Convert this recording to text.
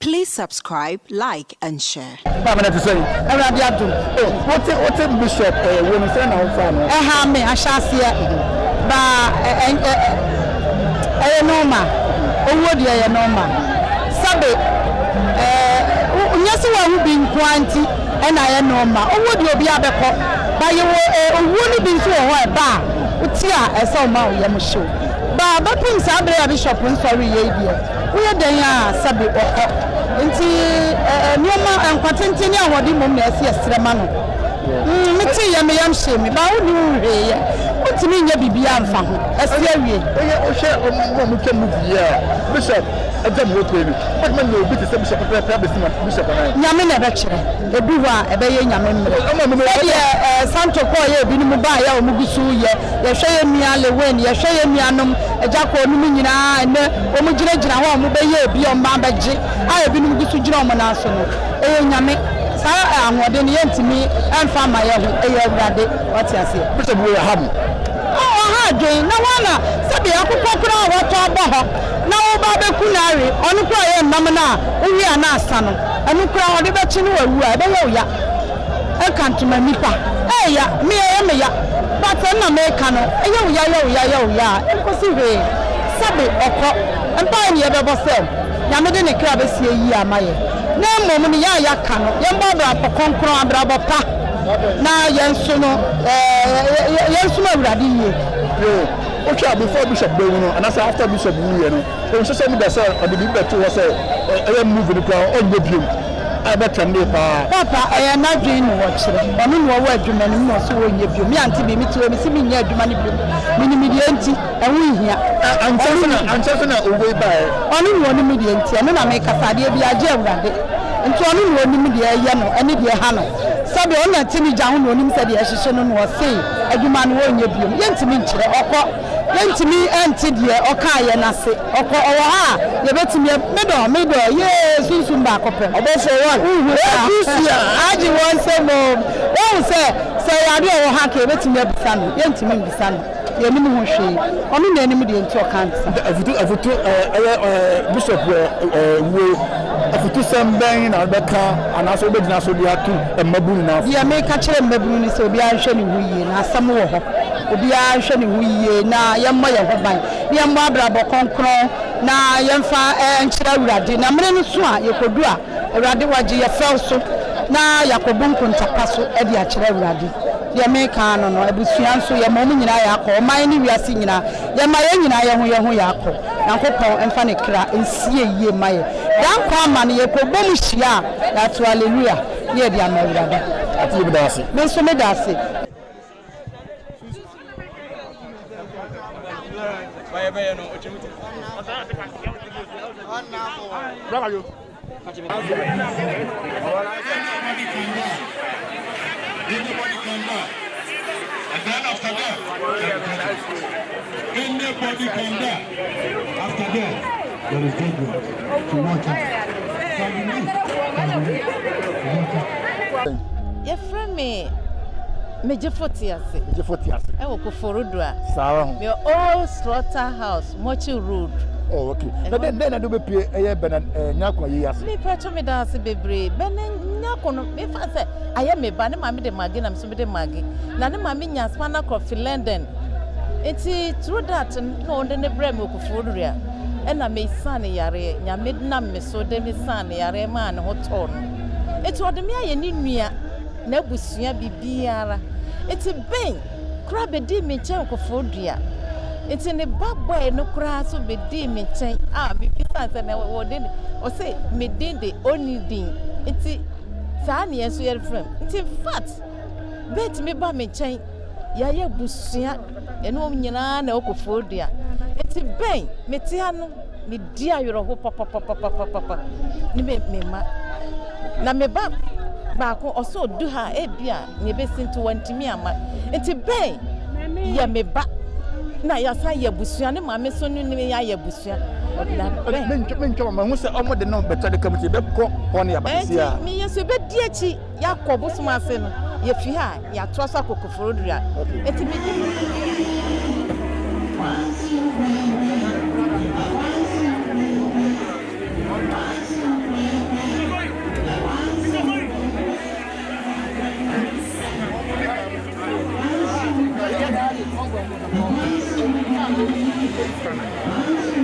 Please subscribe, like, and share. I'm going to say, what's a bishop? When say now, me, I shall see it. But I know ma. Oh, what do you know ma? Sabe. Yes, I will be in quantity, and I know ma. Oh, what do you be able to? But you won't be to a bar. Utia, I saw ma, you show. But Prince Abra Bishop, sorry, we are there, Sabe. Nti nyoma enkwatenteni awodi mom na ese esremano meti ya me yam shemi ba woni hwe ya otimi nya bibia amfa ho ese awie o hwe mo kemu bia bishop adam wo kwemi but man no bit say bishop prepare bishop na nyame na be kire ebi ho a ebe ye nyame mmere santo ko ye ebi mu ba ya o mu gusu ye hwe ye nua lewen ye hwe ye nuanom ejako onum nyina ne o mu gira ho o mu be ye ebi o ma beje a ebi nu gusu gira o mo na so no nyame sa ahode ne yentimi emfa ma ye ho awurade wati ase bishop wo ya habu ha dwen na wana sabe akukọ kura woto abo ho na wo ba be kunare onu kura ye nam na owi ana asa no anu kura wo de be chi no wawu a be ye ya e kantuma nipa ya me ya but na me ka no ye ya enkosi hwe sabe okọ empa ni ye be bosem ya me de ne kra be sie yi amaye na mmom ni ya ka no ye mba bra pokonkro abrabo pa na yensu no awurade yie okay before bishop be no and after bishop we no o so say me da say o de be to say e move ni kwa o gbe biom I better me papa na dwen no wo kire onu no wo adwuma ni mo so wo nye biom me Auntie B me ti me si me nya adwuma ni biom me die nti e wo hia anche na owe ba onu no ni me die nti no na me kasade bi age awurade nti onu no ni me die ye no ene die ha no sabe ona timi ja ho no nim se die hyehye no no sei adwuma no wo nye biom ye ntimi nkire okọ yentimi enti die oka ye na se okọ owo ha ye betimi medo yesu ba kope oboso one aji won se mo won se ya de owo ha ka ye betimi abisa no yentimi mbisa no ye nim ho hwe onu na enim de enti okansa afutu bishop wo afutu semben na beka anaso obedina so dia tu mabunu na ye me ka kire mabunu ni se obi ahwe ni huye na asam wo ho obi ahwe ni huye na yemma ye ho ban yemma abrabo konkron na yemfa enkyira awurade na mene no so a yekodu a awurade waje ye fel so na yakobu nkontapa so e de akyira awurade ye me ka no no abusua so ye mom nyina ya akọ man ni wiase nyina ye ma ye nyina ye ho ya akọ yankopon emfa ne kra ensie yie maye dan kwa ma ne yekobu mu hia ya to hallelujah ye de ama awurade ati be dase me so me dase Bravo you. Anybody can die. And then after that, anybody can die. After that, there is judgment to watch it. Your friend me Jefotiase. I will go for Rudra. Your old slaughterhouse, Mochi Road. Oh, okay. But then I do be Nyarko years. Me preach me dance bebre. Nyarko no me fa say I am me ba ne mama de magi na me so me de magi. Na ne mama nya spana coffee London. Enti through that no de ne bre me okufodua. E na me san yare nya me na me so de me san yare ma ne ho to no. Eti ode me aye ni nua na busua bibiara. Eti ben kra be di me chen okufodua. Eti ne babboy no kra so be di me chen me bisa se na wo de o say me din de oni din eti sa na yeso yer frem eti fat bet me ba me chen ya ye busua eno nyina na okofodua eti ben me ti anu me di ayoro ho papa ni me ma na me ba ko oso du ha e bia ne be sinto wantimi ama eti ben ya me ba na ya sa ya busua ne maame so ne ya ya busua na men ma hu se omo de no beto de kamti be ko on ya basia mi yeso be di achi ya ko busuma ase no ya fi ha ya to so kokoforo dura eti me di Thank you.